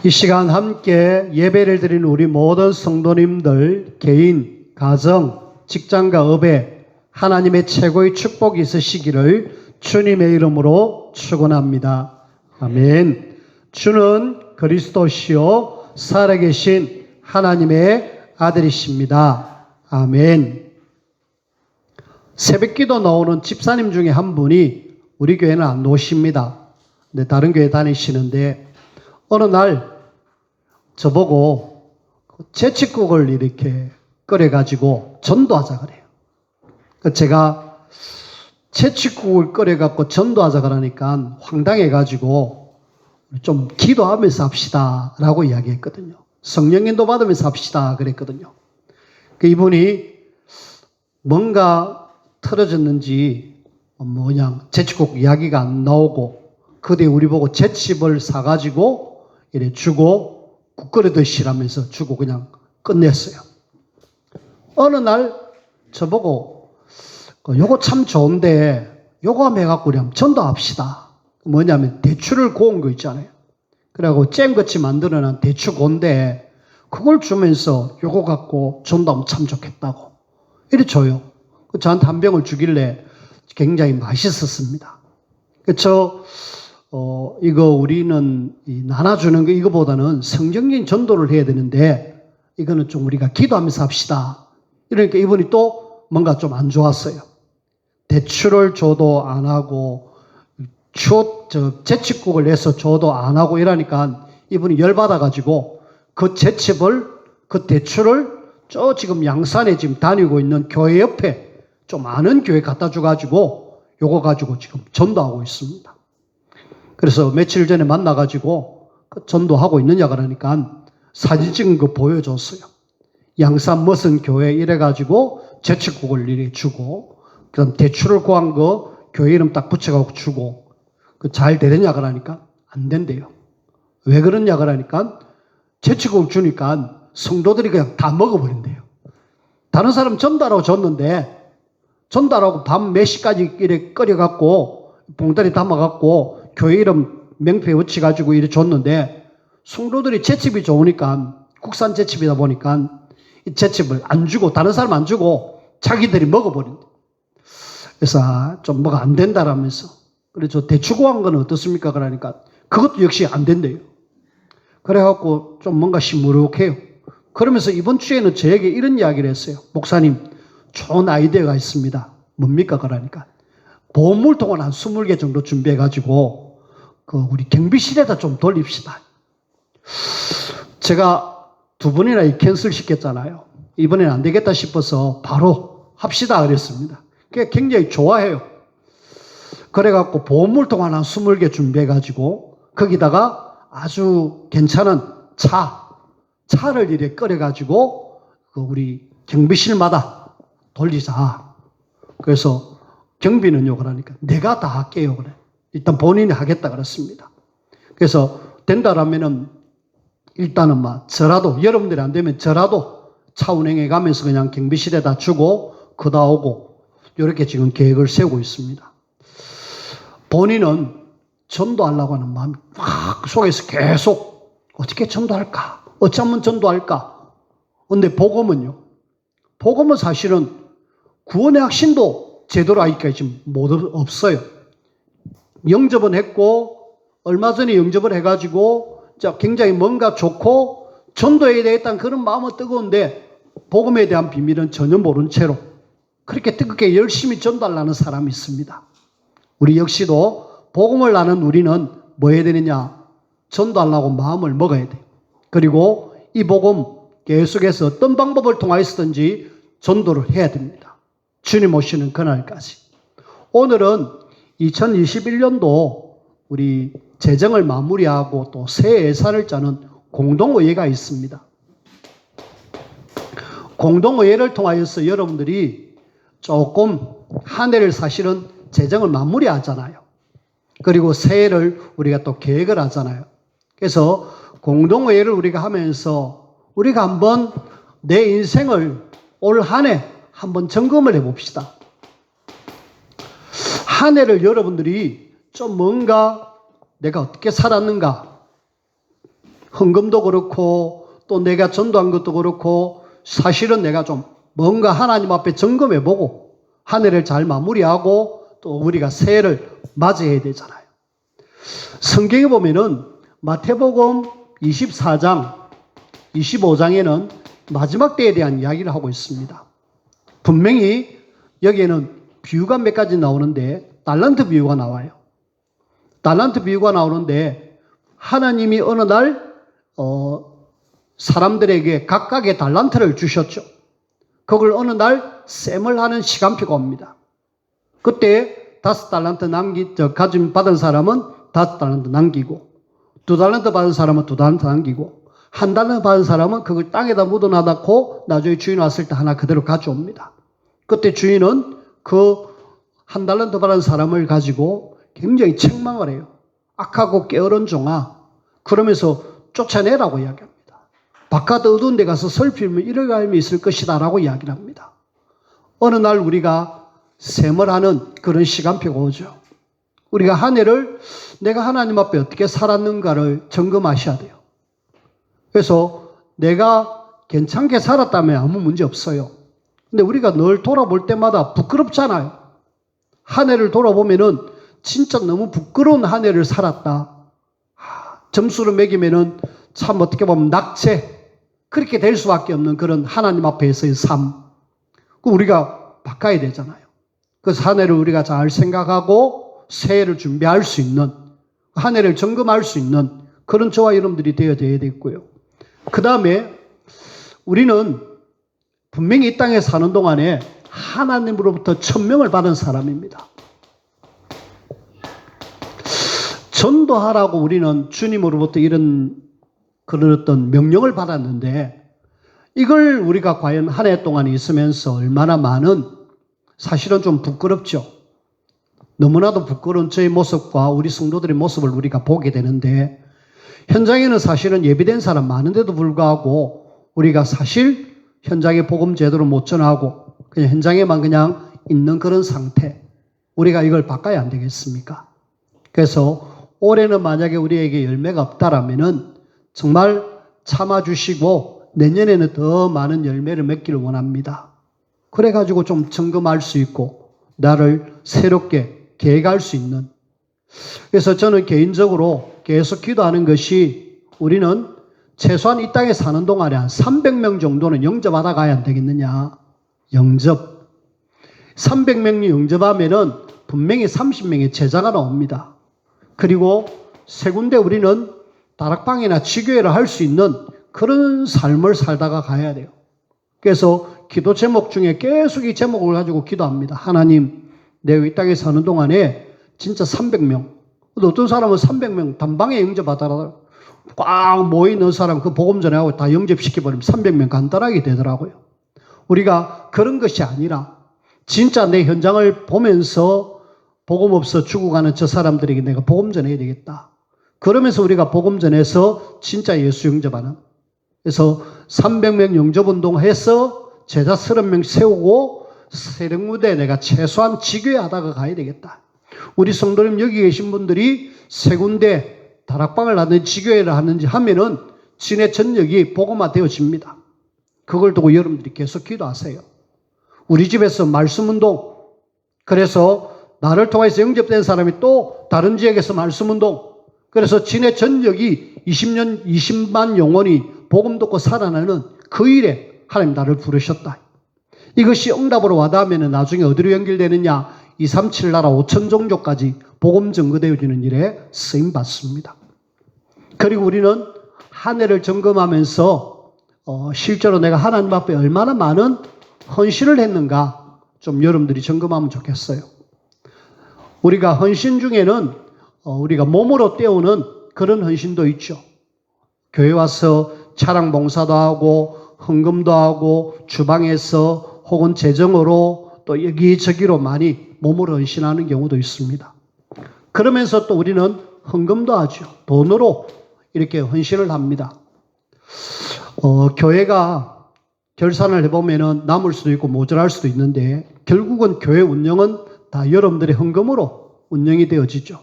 이 시간 함께 예배를 드리는 우리 모든 성도님들, 개인, 가정, 직장과 업에 하나님의 최고의 축복이 있으시기를 주님의 이름으로 축원합니다. 아멘. 주는 그리스도시요 살아계신 하나님의 아들이십니다. 아멘. 새벽기도 나오는 집사님 중에 한 분이 우리 교회는 안 오십니다. 근데 다른 교회 다니시는데 어느 날 저보고 제치국을 이렇게 끓여가지고 전도하자 그래요. 제가 제치국을 끓여갖고 전도하자 그러니까 황당해가지고 좀 기도하면서 합시다 라고 이야기했거든요. 성령인도 받으면서 합시다 그랬거든요. 이분이 뭔가 틀어졌는지 그냥 제치국 이야기가 안 나오고 그때 우리 보고 제칩을 사가지고 이래 주고 국 끓여 드시라면서 주고 그냥 끝냈어요. 어느 날 저보고 요거 참 좋은데 요거 한번 해갖고 우리 한번 전도합시다. 뭐냐면 대추를 고운 거 있잖아요. 그래갖고 잼같이 만들어낸 대추 고인데 그걸 주면서 요거 갖고 전도하면 참 좋겠다고 이래 줘요. 저한테 한 병을 주길래 굉장히 맛있었습니다. 이거 우리는 나눠주는 거 이거보다는 성경적인 전도를 해야 되는데 이거는 좀 우리가 기도하면서 합시다. 이러니까 이분이 또 뭔가 좀 안 좋았어요. 대추를 줘도 안 하고 제칩국을 내서 줘도 안 하고 이러니까 이분이 열받아가지고 그 대추를 지금 양산에 지금 다니고 있는 교회 옆에 좀 아는 교회 갖다 줘가지고 요거 가지고 지금 전도하고 있습니다. 그래서 며칠 전에 만나가지고 전도하고 있느냐 그러니까 사진 찍은 거 보여줬어요. 양산 무슨 교회 이래가지고 제치국을 이래 주고 그다음 대추를 구한 거 교회 이름 딱 붙여가지고 주고 잘 되느냐 그러니까 안 된대요. 왜 그러냐 그러니까 제치국을 주니까 성도들이 그냥 다 먹어버린대요. 다른 사람 전달하고 줬는데 전달하고 밤 몇 시까지 이래 끓여갖고 봉다리 담아갖고 교회 이름 명패에 붙여가지고 이래 줬는데 성도들이 제칩이 좋으니까 국산 제칩이다 보니까 이 제칩을 안 주고 다른 사람 안 주고 자기들이 먹어버린다. 그래서 좀 뭐가 안 된다라면서 그래서 대추 구한 건 어떻습니까? 그러니까 그것도 역시 안 된대요. 그래갖고 좀 뭔가 시무룩해요. 그러면서 이번 주에는 저에게 이런 이야기를 했어요. 목사님 좋은 아이디어가 있습니다. 뭡니까? 그러니까 보험물통을 한 20개 정도 준비해가지고 우리 경비실에다 좀 돌립시다. 제가 두 번이나 캔슬 시켰잖아요. 이번에는 안 되겠다 싶어서 바로 합시다 그랬습니다. 그게 굉장히 좋아해요. 그래갖고 보험물통 한 20개 준비해가지고 거기다가 아주 괜찮은 차를 이렇게 끓여가지고 우리 경비실마다 돌리자. 그래서 경비는요 그러니까 내가 다 할게요 그래. 일단 본인이 하겠다 그랬습니다. 그래서 된다라면은 일단은 저라도 여러분들이 안 되면 저라도 차 운행해 가면서 그냥 경비실에다 주고 그다 오고 이렇게 지금 계획을 세우고 있습니다. 본인은 전도하려고 하는 마음이 확 속에서 계속 어떻게 전도할까? 어쩌면 전도할까? 근데 복음은 사실은 구원의 확신도 제대로 아직까지 지금 없어요. 영접은 했고 얼마 전에 영접을 해가지고 굉장히 뭔가 좋고 전도해야 되겠다는 그런 마음은 뜨거운데 복음에 대한 비밀은 전혀 모른 채로 그렇게 뜨겁게 열심히 전도하려는 사람이 있습니다. 우리 역시도 복음을 아는 우리는 뭐 해야 되느냐? 전도하려고 마음을 먹어야 돼요. 그리고 이 복음 계속해서 어떤 방법을 통하여서든지 전도를 해야 됩니다. 주님 오시는 그날까지. 오늘은 2021년도 우리 재정을 마무리하고 또 새 예산을 짜는 공동의회가 있습니다. 공동의회를 통하여서 여러분들이 조금 한 해를 사실은 재정을 마무리하잖아요. 그리고 새해를 우리가 또 계획을 하잖아요. 그래서 공동의회를 우리가 하면서 우리가 한번 내 인생을 올 한 해 한번 점검을 해봅시다. 한 해를 여러분들이 좀 뭔가 내가 어떻게 살았는가 헌금도 그렇고 또 내가 전도한 것도 그렇고 사실은 내가 좀 뭔가 하나님 앞에 점검해보고 한 해를 잘 마무리하고 또 우리가 새해를 맞이해야 되잖아요. 성경에 보면은 마태복음 24장, 25장에는 마지막 때에 대한 이야기를 하고 있습니다. 분명히 여기에는 비유가 몇 가지 나오는데 달란트 비유가 나와요. 달란트 비유가 나오는데 하나님이 어느 날 사람들에게 각각의 달란트를 주셨죠. 그걸 어느 날 셈을 하는 시간표가 옵니다. 그때 5달란트 가진 받은 사람은 5달란트 남기고 2달란트 받은 사람은 2달란트 남기고 1달란트 받은 사람은 그걸 땅에다 묻어놔놓고 나중에 주인 왔을 때 하나 그대로 가져옵니다. 그때 주인은 그 1달란트 받은 사람을 가지고 굉장히 책망을 해요. 악하고 게으른 종아, 그러면서 쫓아내라고 이야기합니다. 바깥 어두운 데 가서 슬피면 이럴 감이 있을 것이다 라고 이야기를 합니다. 어느 날 우리가 셈을 하는 그런 시간표가 오죠. 우리가 한 해를 내가 하나님 앞에 어떻게 살았는가를 점검하셔야 돼요. 그래서 내가 괜찮게 살았다면 아무 문제 없어요. 근데 우리가 늘 돌아볼 때마다 부끄럽잖아요. 한 해를 돌아보면은 진짜 너무 부끄러운 한 해를 살았다. 점수를 매기면은 참 어떻게 보면 낙제, 그렇게 될 수밖에 없는 그런 하나님 앞에서의 삶. 그 우리가 바꿔야 되잖아요. 그래서 한 해를 우리가 잘 생각하고 새해를 준비할 수 있는, 한 해를 점검할 수 있는 그런 저와 여러분들이 되어야 되겠고요. 그 다음에 우리는 분명히 이 땅에 사는 동안에 하나님으로부터 천명을 받은 사람입니다. 전도하라고 우리는 주님으로부터 그런 어떤 명령을 받았는데 이걸 우리가 과연 한 해 동안 있으면서 얼마나 많은, 사실은 좀 부끄럽죠. 너무나도 부끄러운 저의 모습과 우리 성도들의 모습을 우리가 보게 되는데 현장에는 사실은 예비된 사람 많은데도 불구하고 우리가 사실 현장에 복음 제대로 못 전하고 그냥 현장에만 그냥 있는 그런 상태, 우리가 이걸 바꿔야 안 되겠습니까? 그래서 올해는 만약에 우리에게 열매가 없다라면은 정말 참아주시고 내년에는 더 많은 열매를 맺기를 원합니다. 그래가지고 좀 점검할 수 있고 나를 새롭게 계획할 수 있는. 그래서 저는 개인적으로 계속 기도하는 것이 우리는 최소한 이 땅에 사는 동안에 한 300명 정도는 영접하다 가야 안 되겠느냐. 영접. 300명이 영접하면은 분명히 30명의 제자가 나옵니다. 그리고 세 군데 우리는 다락방이나 지교회를 할 수 있는 그런 삶을 살다가 가야 돼요. 그래서 기도 제목 중에 계속 이 제목을 가지고 기도합니다. 하나님, 내가 이 땅에 사는 동안에 진짜 300명, 어떤 사람은 300명 단방에 영접하다가 꽉 모이는 사람 그 복음 전하고 다 영접시켜버리면 300명 간단하게 되더라고요. 우리가 그런 것이 아니라 진짜 내 현장을 보면서 복음 없어 죽어가는 저 사람들에게 내가 복음 전해야 되겠다. 그러면서 우리가 복음 전해서 진짜 예수 영접하는. 그래서 300명 영접운동 해서 제자 30명 세우고 세력무대에 내가 최소한 지교회 하다가 가야 되겠다. 우리 성도님 여기 계신 분들이 세 군데 다락방을 하든지 지교회를 하는지 하면은 진의 전역이 복음화 되어집니다. 그걸 두고 여러분들이 계속 기도하세요. 우리 집에서 말씀운동, 그래서 나를 통해서 영접된 사람이 또 다른 지역에서 말씀운동, 그래서 진의 전역이 20만 영혼이 복음 듣고 살아나는 그 일에 하나님 나를 부르셨다. 이것이 응답으로 와닿으면 나중에 어디로 연결되느냐? 237 나라 5천 종족까지 복음 증거되어지는 일에 쓰임 받습니다. 그리고 우리는 한 해를 점검하면서 실제로 내가 하나님 앞에 얼마나 많은 헌신을 했는가 좀 여러분들이 점검하면 좋겠어요. 우리가 헌신 중에는 우리가 몸으로 때우는 그런 헌신도 있죠. 교회 와서 차량 봉사도 하고 헌금도 하고 주방에서 혹은 재정으로 또 여기저기로 많이 몸으로 헌신하는 경우도 있습니다. 그러면서 또 우리는 헌금도 하죠. 돈으로 이렇게 헌신을 합니다. 교회가 결산을 해보면은 남을 수도 있고 모자랄 수도 있는데 결국은 교회 운영은 다 여러분들의 헌금으로 운영이 되어지죠.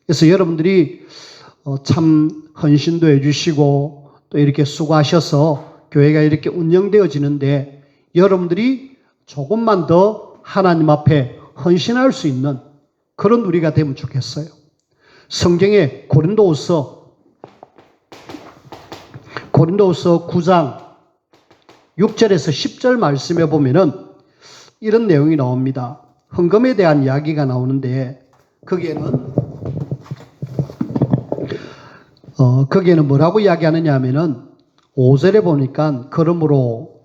그래서 여러분들이 참 헌신도 해주시고 또 이렇게 수고하셔서 교회가 이렇게 운영되어지는데 여러분들이 조금만 더 하나님 앞에 헌신할 수 있는 그런 우리가 되면 좋겠어요. 성경에 고린도후서 9장 6절에서 10절 말씀에 보면은 이런 내용이 나옵니다. 헌금에 대한 이야기가 나오는데 거기에는 뭐라고 이야기하느냐 하면은 5절에 보니까 그러므로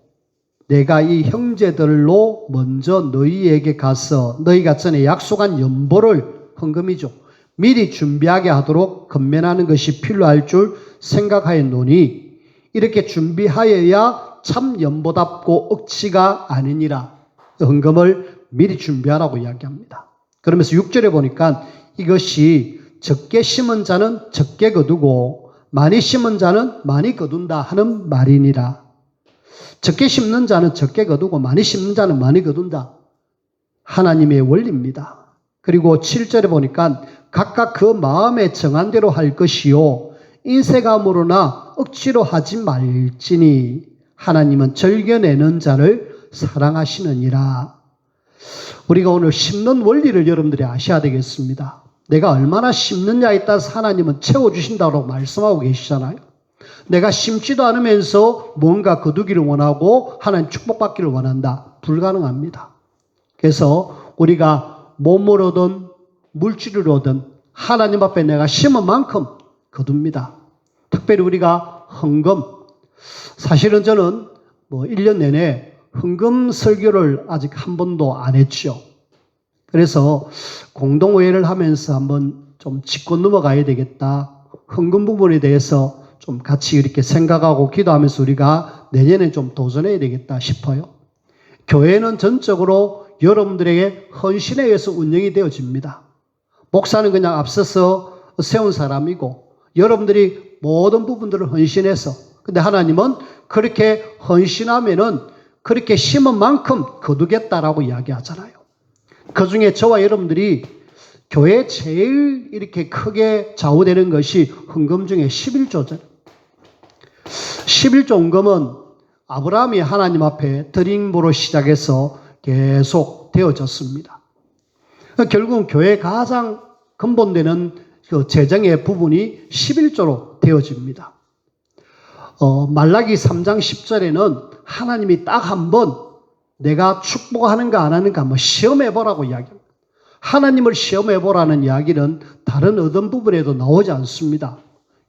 내가 이 형제들로 먼저 너희에게 가서 너희가 전에 약속한 연보를 헌금이죠. 미리 준비하게 하도록 건면하는 것이 필요할 줄 생각하였노니 이렇게 준비하여야 참 연보답고 억지가 아니니라. 헌금을 미리 준비하라고 이야기합니다. 그러면서 6절에 보니까 이것이 적게 심은 자는 적게 거두고 많이 심은 자는 많이 거둔다 하는 말이니라. 적게 심는 자는 적게 거두고 많이 심는 자는 많이 거둔다. 하나님의 원리입니다. 그리고 7절에 보니까 각각 그 마음에 정한 대로 할 것이요 인색함으로나 억지로 하지 말지니 하나님은 즐겨내는 자를 사랑하시느니라. 우리가 오늘 심는 원리를 여러분들이 아셔야 되겠습니다. 내가 얼마나 심느냐에 따라서 하나님은 채워주신다고 말씀하고 계시잖아요. 내가 심지도 않으면서 뭔가 거두기를 원하고 하나님 축복받기를 원한다. 불가능합니다. 그래서 우리가 몸으로든 물질로든 하나님 앞에 내가 심은 만큼 거둡니다. 특별히 우리가 헌금, 사실은 저는 1년 내내 헌금 설교를 아직 한 번도 안 했죠. 그래서 공동회의를 하면서 한번 좀 짚고 넘어가야 되겠다. 헌금 부분에 대해서 좀 같이 이렇게 생각하고 기도하면서 우리가 내년에 좀 도전해야 되겠다 싶어요. 교회는 전적으로 여러분들에게 헌신에 의해서 운영이 되어집니다. 목사는 그냥 앞서서 세운 사람이고 여러분들이 모든 부분들을 헌신해서, 근데 하나님은 그렇게 헌신하면은 그렇게 심은 만큼 거두겠다라고 이야기하잖아요. 그 중에 저와 여러분들이 교회에 제일 이렇게 크게 좌우되는 것이 헌금 중에 11조죠. 11조 헌금은 아브라함이 하나님 앞에 드림으로 시작해서 계속 되어졌습니다. 결국은 교회의 가장 근본되는 그 재정의 부분이 11조로 되어집니다. 말라기 3장 10절에는 하나님이 딱 한 번 내가 축복하는가 안 하는가 한번 시험해보라고 이야기합니다. 하나님을 시험해보라는 이야기는 다른 어떤 부분에도 나오지 않습니다.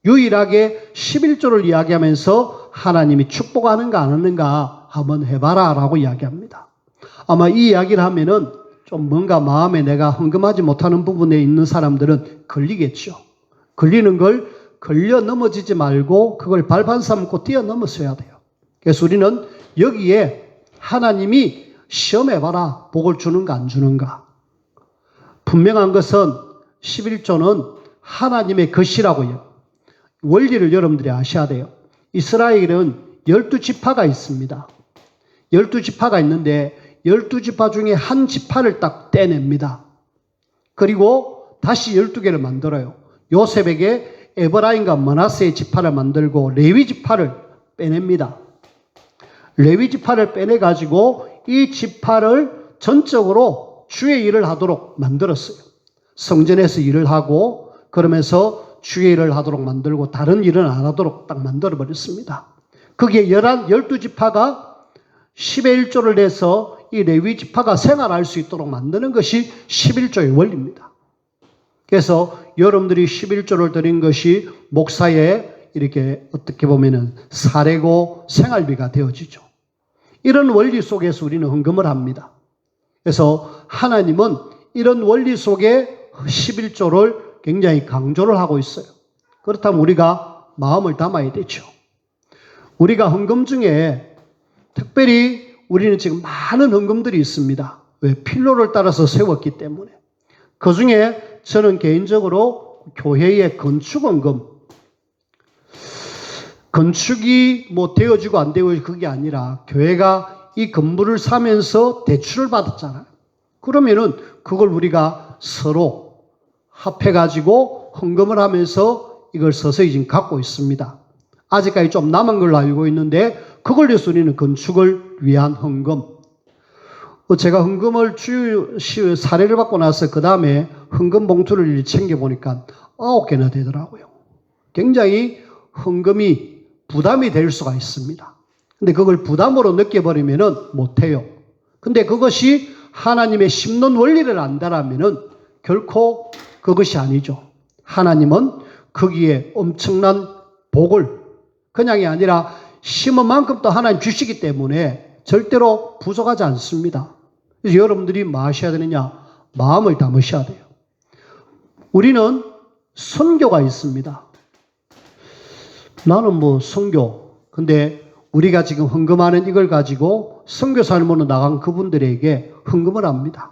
유일하게 11조를 이야기하면서 하나님이 축복하는가 안 하는가 한번 해봐라 라고 이야기합니다. 아마 이 이야기를 하면은 좀 뭔가 마음에 내가 헌금하지 못하는 부분에 있는 사람들은 걸리겠죠. 걸리는 걸 걸려 넘어지지 말고 그걸 발판 삼고 뛰어넘어서야 돼요. 그래서 우리는 여기에 하나님이 시험해봐라. 복을 주는가 안 주는가. 분명한 것은 11조는 하나님의 것이라고 해요. 원리를 여러분들이 아셔야 돼요. 이스라엘은 12지파가 있습니다. 12지파가 있는데 12지파 중에 한 지파를 딱 떼냅니다. 그리고 다시 12개를 만들어요. 요셉에게 에브라임과 므낫세의 지파를 만들고 레위 지파를 빼냅니다. 레위 지파를 빼내가지고 이 지파를 전적으로 주의 일을 하도록 만들었어요. 성전에서 일을 하고 그러면서 주의 일을 하도록 만들고 다른 일은 안 하도록 딱 만들어버렸습니다. 거기에 12지파가 10의 1조를 내서 이 레위 지파가 생활할 수 있도록 만드는 것이 11조의 원리입니다. 그래서 여러분들이 11조를 드린 것이 목사의 이렇게 어떻게 보면은 사례고 생활비가 되어지죠. 이런 원리 속에서 우리는 헌금을 합니다. 그래서 하나님은 이런 원리 속에 11조를 굉장히 강조를 하고 있어요. 그렇다면 우리가 마음을 담아야 되죠. 우리가 헌금 중에 특별히 우리는 지금 많은 헌금들이 있습니다. 왜? 필요를 따라서 세웠기 때문에. 그 중에 저는 개인적으로 교회의 건축헌금, 건축이 되어지고 안 되어지고 그게 아니라 교회가 이 건물을 사면서 대출을 받았잖아요. 그러면은 그걸 우리가 서로 합해가지고 헌금을 하면서 이걸 서서히 지금 갖고 있습니다. 아직까지 좀 남은 걸로 알고 있는데 그걸 위해서 우리는 건축을 위한 헌금. 제가 헌금을 사례를 받고 나서 그 다음에 헌금 봉투를 챙겨보니까 9개나 되더라고요. 굉장히 헌금이 부담이 될 수가 있습니다. 근데 그걸 부담으로 느껴버리면은 못해요. 근데 그것이 하나님의 심는 원리를 안다라면은 결코 그것이 아니죠. 하나님은 거기에 엄청난 복을 그냥이 아니라 심은 만큼 또 하나님 주시기 때문에 절대로 부족하지 않습니다. 그래서 여러분들이 뭐 하셔야 되느냐? 마음을 담으셔야 돼요. 우리는 선교가 있습니다. 나는 뭐 선교. 근데 우리가 지금 헌금하는 이걸 가지고 선교 삶으로 나간 그분들에게 헌금을 합니다.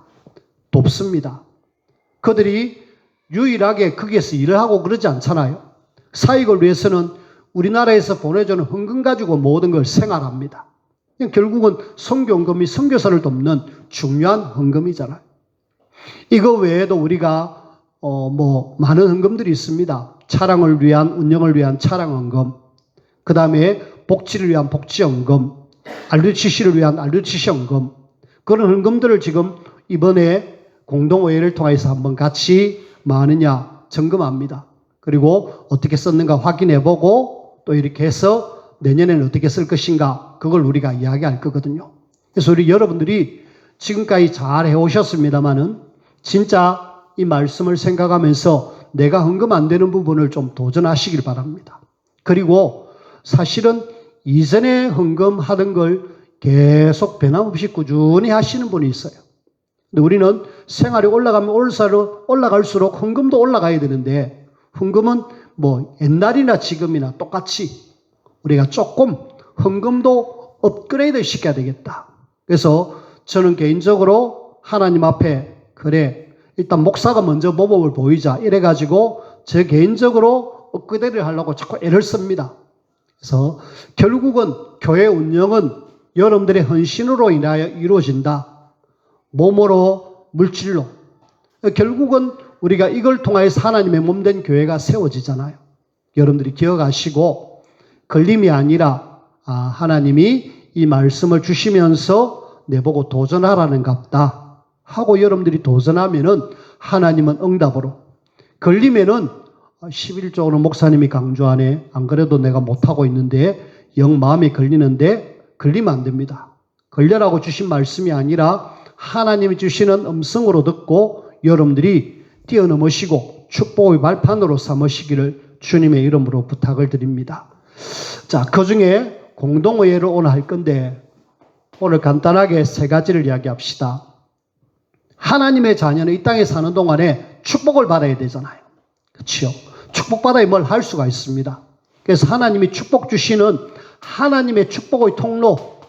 돕습니다. 그들이 유일하게 거기에서 일을 하고 그러지 않잖아요. 사익을 위해서는 우리나라에서 보내주는 헌금 가지고 모든 걸 생활합니다. 결국은 선교헌금이 선교사를 돕는 중요한 헌금이잖아요. 이거 외에도 우리가 많은 헌금들이 있습니다. 차량을 위한 운영을 위한 차량헌금, 그 다음에 복지를 위한 복지헌금, RUTC를 위한 RUTC헌금, 그런 헌금들을 지금 이번에 공동회의를 통해서 한번 같이 많으냐 점검합니다. 그리고 어떻게 썼는가 확인해보고 또 이렇게 해서 내년에는 어떻게 쓸 것인가 그걸 우리가 이야기할 거거든요. 그래서 우리 여러분들이 지금까지 잘 해오셨습니다마는 진짜 이 말씀을 생각하면서 내가 헌금 안 되는 부분을 좀 도전하시길 바랍니다. 그리고 사실은 이전에 헌금하던 걸 계속 변함없이 꾸준히 하시는 분이 있어요. 근데 우리는 생활이 올라가면 올라갈수록 헌금도 올라가야 되는데 헌금은 뭐 옛날이나 지금이나 똑같이 우리가 조금 헌금도 업그레이드 시켜야 되겠다. 그래서 저는 개인적으로 하나님 앞에 그래 일단 목사가 먼저 모범을 보이자 이래가지고 제 개인적으로 업그레이드를 하려고 자꾸 애를 씁니다. 그래서 결국은 교회 운영은 여러분들의 헌신으로 인하여 이루어진다. 몸으로 물질로. 결국은 우리가 이걸 통하여서 하나님의 몸된 교회가 세워지잖아요. 여러분들이 기억하시고 걸림이 아니라 하나님이 이 말씀을 주시면서 내보고 도전하라는 갑다 하고 여러분들이 도전하면은 하나님은 응답으로 걸리면은 11조는 목사님이 강조하네. 안 그래도 내가 못하고 있는데 영 마음이 걸리는데 걸리면 안 됩니다. 걸려라고 주신 말씀이 아니라 하나님이 주시는 음성으로 듣고 여러분들이 뛰어넘으시고 축복의 발판으로 삼으시기를 주님의 이름으로 부탁을 드립니다. 자, 그 중에 공동회의를 오늘 할 건데 오늘 간단하게 3가지를 이야기합시다. 하나님의 자녀는 이 땅에 사는 동안에 축복을 받아야 되잖아요. 그렇죠? 축복받아야 뭘 할 수가 있습니다. 그래서 하나님이 축복 주시는 하나님의 축복의 통로,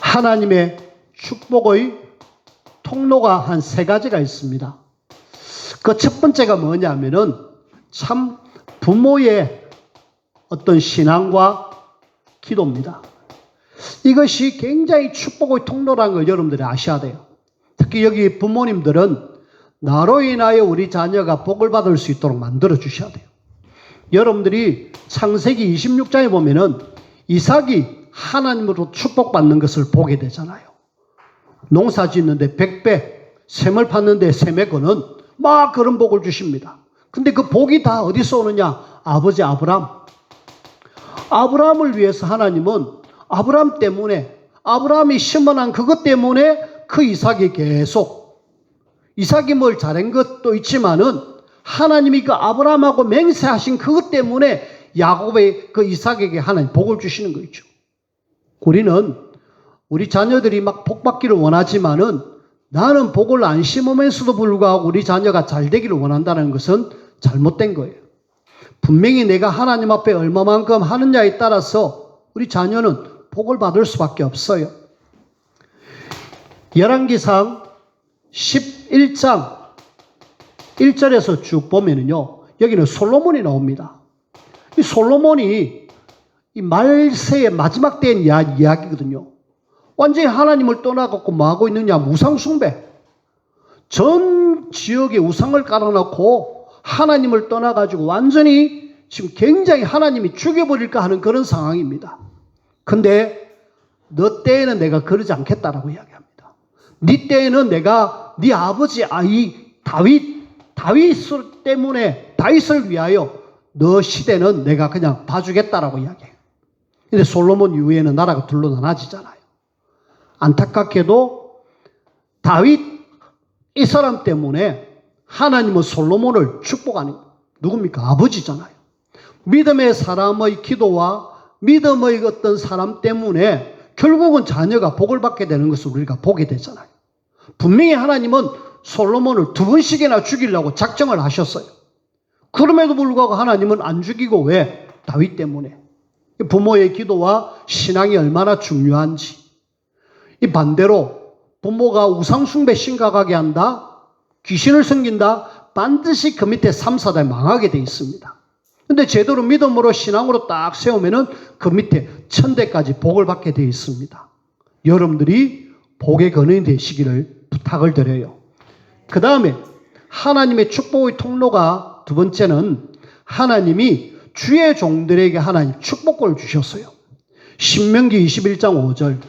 하나님의 축복의 통로가 한 3가지가 있습니다. 그 첫 번째가 뭐냐면은 참 부모의 어떤 신앙과 기도입니다. 이것이 굉장히 축복의 통로라는 걸 여러분들이 아셔야 돼요. 특히 여기 부모님들은 나로 인하여 우리 자녀가 복을 받을 수 있도록 만들어 주셔야 돼요. 여러분들이 창세기 26장에 보면은 이삭이 하나님으로 축복받는 것을 보게 되잖아요. 농사 짓는데 100배, 샘을 팠는데 샘에 거는 막 그런 복을 주십니다. 근데 그 복이 다 어디서 오느냐? 아버지 아브람. 아브람을 위해서 하나님은 아브람 때문에 아브람이 심어난 그것 때문에 그 이삭이 계속 이삭이 뭘 잘한 것도 있지만은 하나님이 그 아브람하고 맹세하신 그것 때문에 야곱의 그 이삭에게 하나님 복을 주시는 거 있죠. 우리는 우리 자녀들이 막 복 받기를 원하지만은 나는 복을 안 심으면서도 불구하고 우리 자녀가 잘 되기를 원한다는 것은 잘못된 거예요. 분명히 내가 하나님 앞에 얼마만큼 하느냐에 따라서 우리 자녀는 복을 받을 수밖에 없어요. 열왕기상 11장 1절에서 쭉 보면은요, 여기는 솔로몬이 나옵니다. 이 솔로몬이 이 말세의 마지막 때의 이야기거든요. 완전히 하나님을 떠나갖고 뭐 하고 있느냐? 우상 숭배. 전 지역에 우상을 깔아놓고 하나님을 떠나가지고 완전히 지금 굉장히 하나님이 죽여버릴까 하는 그런 상황입니다. 근데 너 때에는 내가 그러지 않겠다라고 이야기합니다. 네 때에는 내가 네 아버지 다윗 때문에 다윗을 위하여 너 시대는 내가 그냥 봐주겠다라고 이야기해요. 근데 솔로몬 이후에는 나라가 둘로 나눠지잖아요. 안타깝게도 다윗 이 사람 때문에 하나님은 솔로몬을 축복하는 누굽니까? 아버지잖아요. 믿음의 사람의 기도와 믿음의 어떤 사람 때문에 결국은 자녀가 복을 받게 되는 것을 우리가 보게 되잖아요. 분명히 하나님은 솔로몬을 2번씩이나 죽이려고 작정을 하셨어요. 그럼에도 불구하고 하나님은 안 죽이고 왜? 다윗 때문에. 부모의 기도와 신앙이 얼마나 중요한지. 이 반대로 부모가 우상숭배 심각하게 한다, 귀신을 섬긴다, 반드시 그 밑에 3, 4대 망하게 돼 있습니다. 근데 제대로 믿음으로 신앙으로 딱 세우면은 그 밑에 1000대까지 복을 받게 돼 있습니다. 여러분들이 복의 근원이 되시기를 부탁을 드려요. 그 다음에 하나님의 축복의 통로가 두 번째는 하나님이 주의 종들에게 하나님 축복을 주셨어요. 신명기 21장 5절.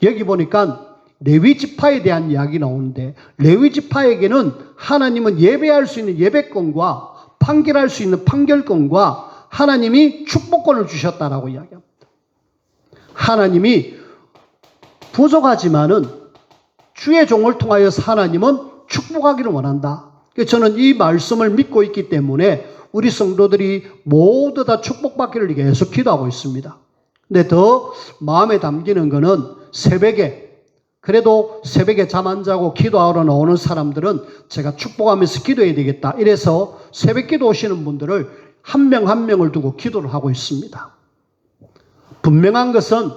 여기 보니까 레위 지파에 대한 이야기 나오는데 레위 지파에게는 하나님은 예배할 수 있는 예배권과 판결할 수 있는 판결권과 하나님이 축복권을 주셨다라고 이야기합니다. 하나님이 부족하지만은 주의 종을 통하여서 하나님은 축복하기를 원한다. 저는 이 말씀을 믿고 있기 때문에 우리 성도들이 모두 다 축복받기를 계속 기도하고 있습니다. 근데 더 마음에 담기는 거는 그래도 새벽에 잠 안 자고 기도하러 나오는 사람들은 제가 축복하면서 기도해야 되겠다. 이래서 새벽 기도 오시는 분들을 한 명 한 명을 두고 기도를 하고 있습니다. 분명한 것은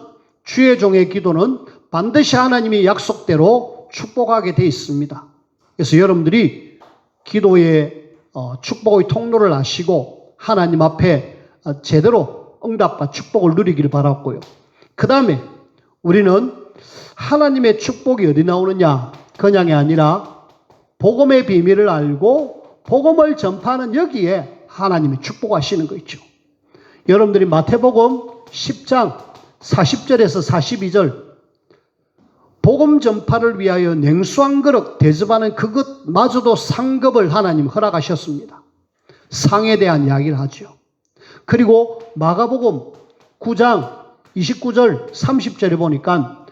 주의 종의 기도는 반드시 하나님이 약속대로 축복하게 되어 있습니다. 그래서 여러분들이 기도의 축복의 통로를 아시고 하나님 앞에 제대로 응답과 축복을 누리기를 바랐고요. 그 다음에 우리는 하나님의 축복이 어디 나오느냐? 그냥이 아니라 복음의 비밀을 알고 복음을 전파하는 여기에 하나님이 축복하시는 거 있죠. 여러분들이 마태복음 10장 40절에서 42절 복음 전파를 위하여 냉수 한 그릇 대접하는 그것마저도 상급을 하나님 허락하셨습니다. 상에 대한 이야기를 하죠. 그리고 마가복음 9장 29절 30절에 보니까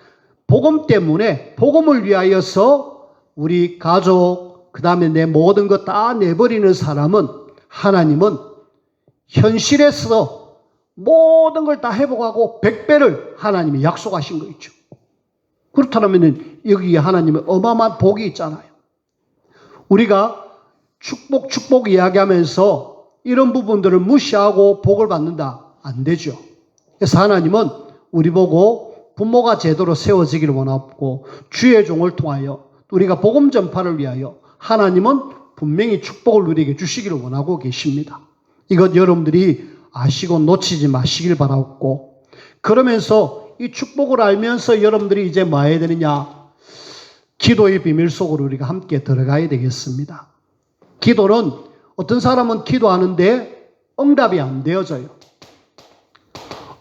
복음 때문에 복음을 위하여서 우리 가족 그 다음에 내 모든 것 다 내버리는 사람은 하나님은 현실에서 모든 걸 다 회복하고 100배를 하나님이 약속하신 거 있죠. 그렇다면 여기에 하나님의 어마어마한 복이 있잖아요. 우리가 축복 이야기하면서 이런 부분들을 무시하고 복을 받는다? 안 되죠. 그래서 하나님은 우리 보고 부모가 제대로 세워지기를 원하고 주의 종을 통하여 우리가 복음 전파를 위하여 하나님은 분명히 축복을 누리게 주시기를 원하고 계십니다. 이것 여러분들이 아시고 놓치지 마시길 바라고 그러면서 이 축복을 알면서 여러분들이 이제 뭐 해야 되느냐? 기도의 비밀 속으로 우리가 함께 들어가야 되겠습니다. 기도는 어떤 사람은 기도하는데 응답이 안 되어져요.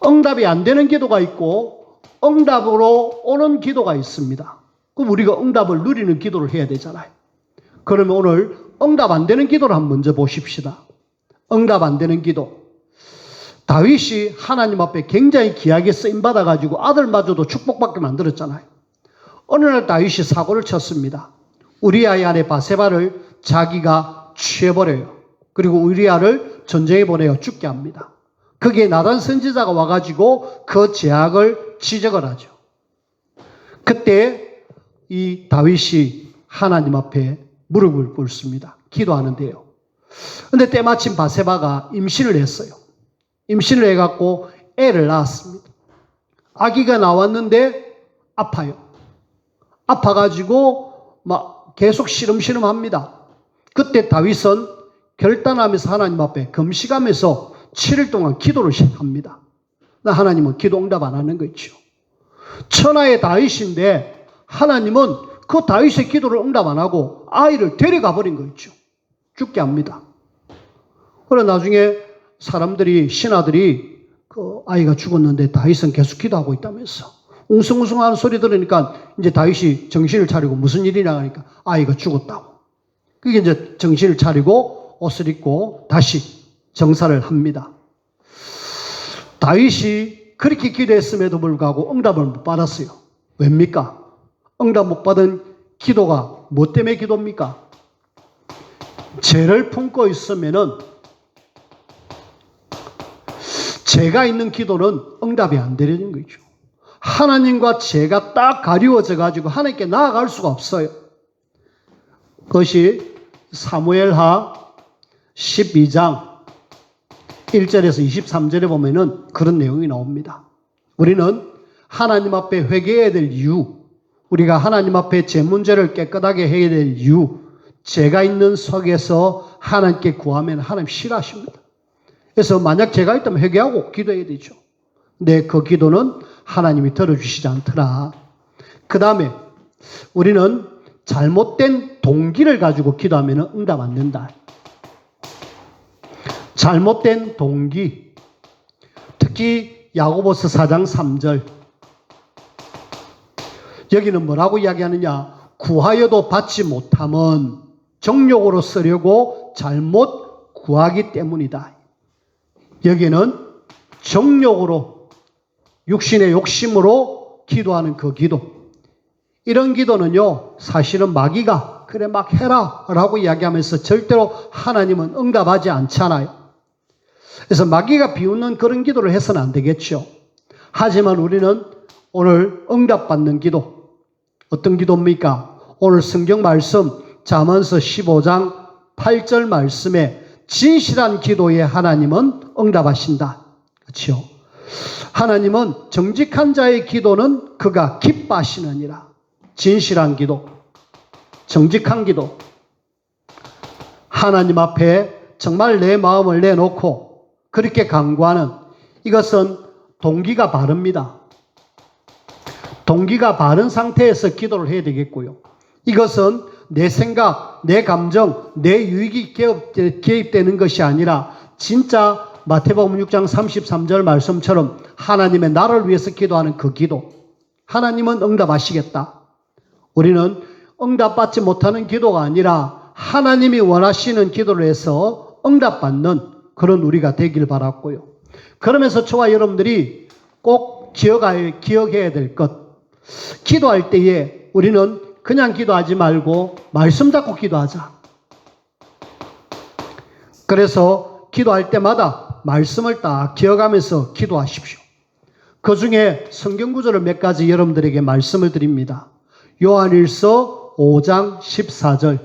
응답이 안 되는 기도가 있고 응답으로 오는 기도가 있습니다. 그럼 우리가 응답을 누리는 기도를 해야 되잖아요. 그러면 오늘 응답 안 되는 기도를 한번 먼저 보십시다. 응답 안 되는 기도. 다윗이 하나님 앞에 굉장히 귀하게 쓰임받아가지고 아들마저도 축복받게 만들었잖아요. 어느 날 다윗이 사고를 쳤습니다. 우리아의 아내 바세바를 자기가 취해버려요. 그리고 우리아를 전쟁에 보내어 죽게 합니다. 거기에 나단 선지자가 와가지고 그 죄악을 지적을 하죠. 그때 이 다윗이 하나님 앞에 무릎을 꿇습니다. 기도하는데요. 근데 때마침 바세바가 임신을 했어요. 임신을 해갖고 애를 낳았습니다. 아기가 나왔는데 아파요. 아파가지고 막 계속 시름시름 합니다. 그때 다윗은 결단하면서 하나님 앞에 금식하면서 7일 동안 기도를 시작합니다. 하나님은 기도 응답 안 하는 거 있죠. 천하의 다윗인데 하나님은 그 다윗의 기도를 응답 안 하고 아이를 데려가 버린 거 있죠. 죽게 합니다. 그래 나중에 사람들이 신하들이 그 아이가 죽었는데 다윗은 계속 기도하고 있다면서 웅성웅성하는 소리 들으니까 이제 다윗이 정신을 차리고 무슨 일이냐 하니까 아이가 죽었다고. 그게 이제 정신을 차리고 옷을 입고 다시 정사를 합니다. 다윗이 그렇게 기도했음에도 불구하고 응답을 못 받았어요. 왜입니까? 응답 못 받은 기도가 뭐 때문에 기도입니까? 죄를 품고 있으면은 죄가 있는 기도는 응답이 안 되는 거죠. 하나님과 죄가 딱 가리워져 가지고 하나님께 나아갈 수가 없어요. 그것이 사무엘하 12장 1절에서 23절에 보면은 그런 내용이 나옵니다. 우리는 하나님 앞에 회개해야 될 이유, 우리가 하나님 앞에 제 문제를 깨끗하게 해야 될 이유, 죄가 있는 속에서 하나님께 구하면 하나님 싫어하십니다. 그래서 만약 죄가 있다면 회개하고 기도해야 되죠. 근데 그 기도는 하나님이 들어주시지 않더라. 그 다음에 우리는 잘못된 동기를 가지고 기도하면 응답 안 된다. 잘못된 동기, 특히 야고보서 4장 3절 여기는 뭐라고 이야기하느냐? 구하여도 받지 못함은 정욕으로 쓰려고 잘못 구하기 때문이다. 여기는 정욕으로 육신의 욕심으로 기도하는 그 기도, 이런 기도는요 사실은 마귀가 그래 막 해라 라고 이야기하면서 절대로 하나님은 응답하지 않잖아요. 그래서 마귀가 비웃는 그런 기도를 해서는 안 되겠죠. 하지만 우리는 오늘 응답받는 기도, 어떤 기도입니까? 오늘 성경 말씀 잠언서 15장 8절 말씀에 진실한 기도에 하나님은 응답하신다. 그렇죠? 하나님은 정직한 자의 기도는 그가 기뻐하시느니라. 진실한 기도, 정직한 기도, 하나님 앞에 정말 내 마음을 내놓고 그렇게 간구하는, 이것은 동기가 바릅니다. 동기가 바른 상태에서 기도를 해야 되겠고요. 이것은 내 생각, 내 감정, 내 유익이 개입되는 것이 아니라 진짜 마태복음 6장 33절 말씀처럼 하나님의 나를 위해서 기도하는 그 기도, 하나님은 응답하시겠다. 우리는 응답받지 못하는 기도가 아니라 하나님이 원하시는 기도를 해서 응답받는 그런 우리가 되길 바랐고요. 그러면서 저와 여러분들이 꼭 기억해야 될 것, 기도할 때에 우리는 그냥 기도하지 말고 말씀 잡고 기도하자. 그래서 기도할 때마다 말씀을 딱 기억하면서 기도하십시오. 그 중에 성경 구절을 몇 가지 여러분들에게 말씀을 드립니다. 요한일서 5장 14절.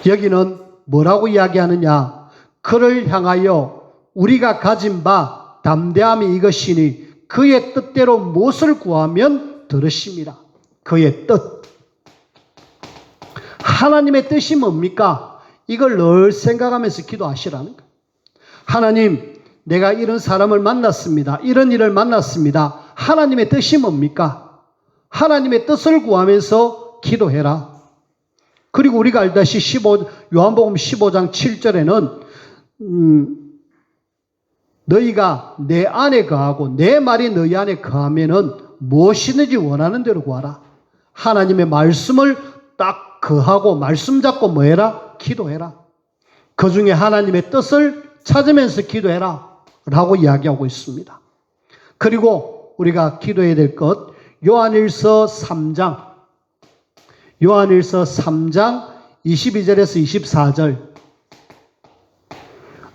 여기는 뭐라고 이야기하느냐? 그를 향하여 우리가 가진 바 담대함이 이것이니 그의 뜻대로 무엇을 구하면 들으심이라. 그의 뜻. 하나님의 뜻이 뭡니까? 이걸 늘 생각하면서 기도하시라는 거예요. 하나님, 내가 이런 사람을 만났습니다. 이런 일을 만났습니다. 하나님의 뜻이 뭡니까? 하나님의 뜻을 구하면서 기도해라. 그리고 우리가 알다시피 요한복음 15장 7절에는 너희가 내 안에 거하고 내 말이 너희 안에 거하면은 무엇이든지 원하는 대로 구하라. 하나님의 말씀을 딱 거하고 말씀 잡고 뭐 해라? 기도해라. 그 중에 하나님의 뜻을 찾으면서 기도해라 라고 이야기하고 있습니다. 그리고 우리가 기도해야 될 것, 요한일서 3장 22절에서 24절.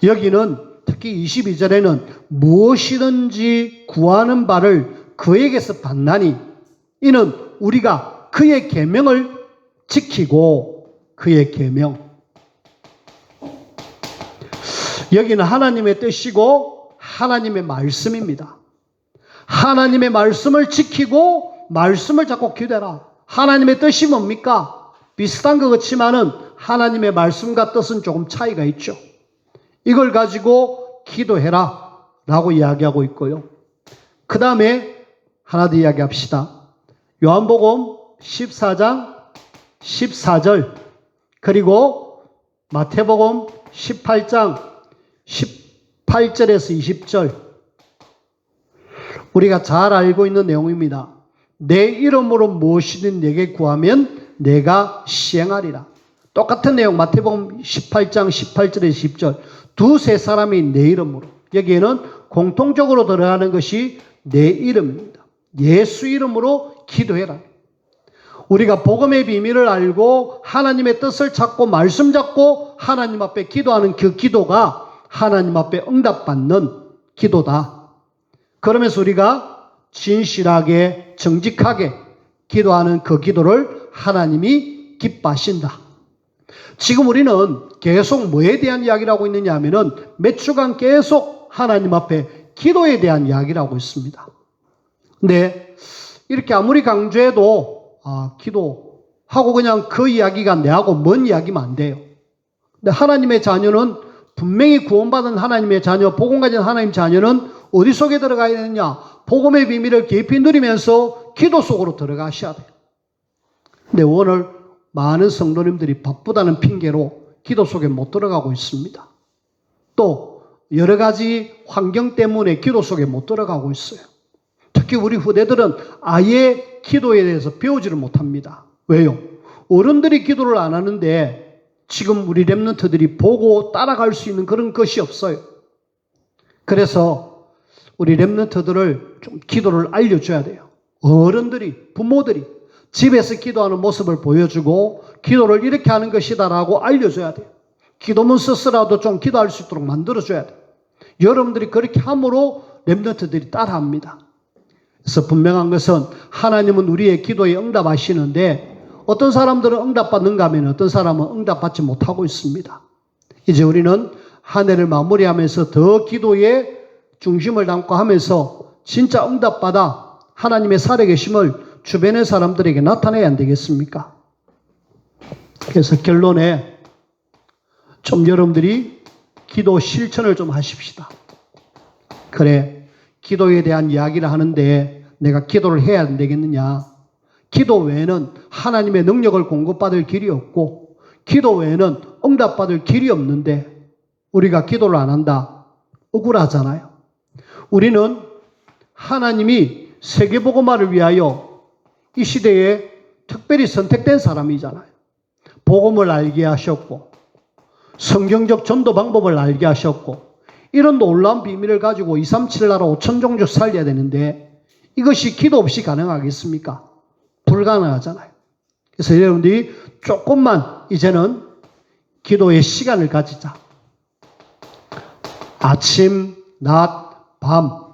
여기는 특히 22절에는 무엇이든지 구하는 바를 그에게서 받나니 이는 우리가 그의 계명을 지키고, 그의 계명. 여기는 하나님의 뜻이고 하나님의 말씀입니다. 하나님의 말씀을 지키고 말씀을 잡고 기도해라. 하나님의 뜻이 뭡니까? 비슷한 것 같지만은 하나님의 말씀과 뜻은 조금 차이가 있죠. 이걸 가지고 기도해라 라고 이야기하고 있고요. 그 다음에 하나 더 이야기합시다. 요한복음 14장 14절, 그리고 마태복음 18장 18절에서 20절, 우리가 잘 알고 있는 내용입니다. 내 이름으로 무엇이든 내게 구하면 내가 시행하리라. 똑같은 내용, 마태복음 18장 18절에서 10절. 두세 사람이 내 이름으로. 여기에는 공통적으로 들어가는 것이 내 이름입니다. 예수 이름으로 기도해라. 우리가 복음의 비밀을 알고 하나님의 뜻을 찾고 말씀 잡고 하나님 앞에 기도하는 그 기도가 하나님 앞에 응답받는 기도다. 그러면서 우리가 진실하게 정직하게 기도하는 그 기도를 하나님이 기뻐하신다. 지금 우리는 계속 뭐에 대한 이야기를 하고 있느냐 하면은 몇 주간 계속 하나님 앞에 기도에 대한 이야기를 하고 있습니다. 근데 이렇게 아무리 강조해도 기도하고 그냥 그 이야기가 내하고 먼 이야기면 안 돼요. 근데 하나님의 자녀는 분명히 구원받은 하나님의 자녀, 복음 가진 하나님 자녀는 어디 속에 들어가야 되느냐? 복음의 비밀을 깊이 누리면서 기도 속으로 들어가셔야 돼요. 근데 오늘 많은 성도님들이 바쁘다는 핑계로 기도 속에 못 들어가고 있습니다. 또 여러 가지 환경 때문에 기도 속에 못 들어가고 있어요. 특히 우리 후대들은 아예 기도에 대해서 배우지를 못합니다. 왜요? 어른들이 기도를 안 하는데 지금 우리 렘넌트들이 보고 따라갈 수 있는 그런 것이 없어요. 그래서 우리 렘넌트들을 좀 기도를 알려줘야 돼요. 어른들이, 부모들이 집에서 기도하는 모습을 보여주고 기도를 이렇게 하는 것이다라고 알려줘야 돼요. 기도문 써서라도 좀 기도할 수 있도록 만들어줘야 돼요. 여러분들이 그렇게 함으로 렘넌트들이 따라합니다. 그래서 분명한 것은 하나님은 우리의 기도에 응답하시는데 어떤 사람들은 응답받는가 하면 어떤 사람은 응답받지 못하고 있습니다. 이제 우리는 한 해를 마무리하면서 더 기도에 중심을 담고 하면서 진짜 응답받아 하나님의 살아계심을 주변의 사람들에게 나타내야 안 되겠습니까? 그래서 결론에 좀 여러분들이 기도 실천을 좀 하십시다. 그래, 기도에 대한 이야기를 하는데 내가 기도를 해야 안 되겠느냐? 기도 외에는 하나님의 능력을 공급받을 길이 없고 기도 외에는 응답받을 길이 없는데 우리가 기도를 안 한다. 억울하잖아요. 우리는 하나님이 세계복음화를 위하여 이 시대에 특별히 선택된 사람이잖아요. 복음을 알게 하셨고 성경적 전도 방법을 알게 하셨고 이런 놀라운 비밀을 가지고 237 나라 5천 종족 살려야 되는데 이것이 기도 없이 가능하겠습니까? 불가능하잖아요. 그래서 여러분들이 조금만 이제는 기도의 시간을 가지자. 아침, 낮, 밤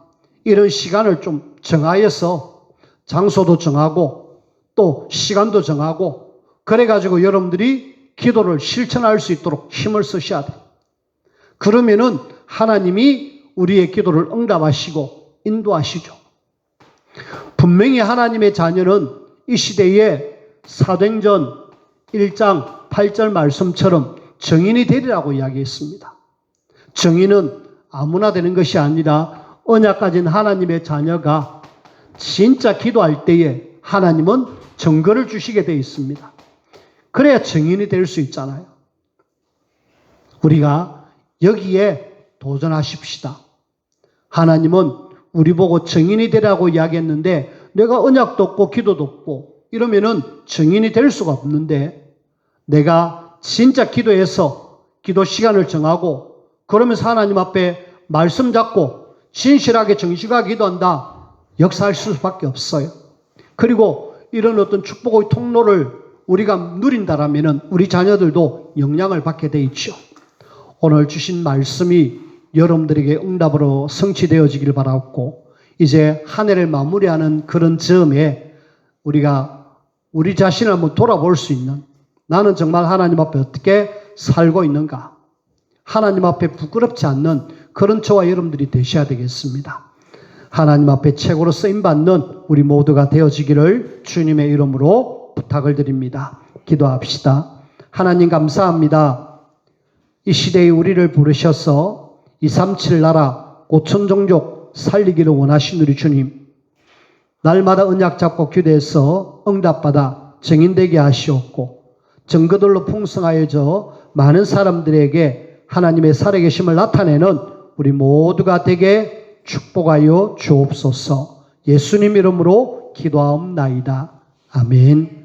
이런 시간을 좀 정하여서 장소도 정하고 또 시간도 정하고 그래가지고 여러분들이 기도를 실천할 수 있도록 힘을 쓰셔야 돼요. 그러면은 하나님이 우리의 기도를 응답하시고 인도하시죠. 분명히 하나님의 자녀는 이 시대에 사도행전 1장 8절 말씀처럼 정인이 되리라고 이야기했습니다. 정인은 아무나 되는 것이 아니라 언약 가진 하나님의 자녀가 진짜 기도할 때에 하나님은 증거를 주시게 되어 있습니다. 그래야 증인이 될 수 있잖아요. 우리가 여기에 도전하십시다. 하나님은 우리 보고 증인이 되라고 이야기했는데 내가 언약도 없고 기도도 없고 이러면은 증인이 될 수가 없는데 내가 진짜 기도해서 기도 시간을 정하고 그러면서 하나님 앞에 말씀 잡고 진실하게 정직하게 기도한다. 역사할 수밖에 없어요. 그리고 이런 어떤 축복의 통로를 우리가 누린다라면은 우리 자녀들도 영향을 받게 돼 있죠. 오늘 주신 말씀이 여러분들에게 응답으로 성취되어지길 바라고 이제 한 해를 마무리하는 그런 즈음에 우리가 우리 자신을 한번 돌아볼 수 있는 나는 정말 하나님 앞에 어떻게 살고 있는가 하나님 앞에 부끄럽지 않는 그런 저와 여러분들이 되셔야 되겠습니다. 하나님 앞에 최고로 쓰임받는 우리 모두가 되어지기를 주님의 이름으로 부탁을 드립니다. 기도합시다. 하나님 감사합니다. 이 시대에 우리를 부르셔서 237 나라 5천 종족 살리기를 원하신 우리 주님. 날마다 언약 잡고 기도해서 응답받아 증인되게 하시옵고 증거들로 풍성하여져 많은 사람들에게 하나님의 살아계심을 나타내는 우리 모두가 되게 축복하여 주옵소서. 예수님 이름으로 기도하옵나이다. 아멘.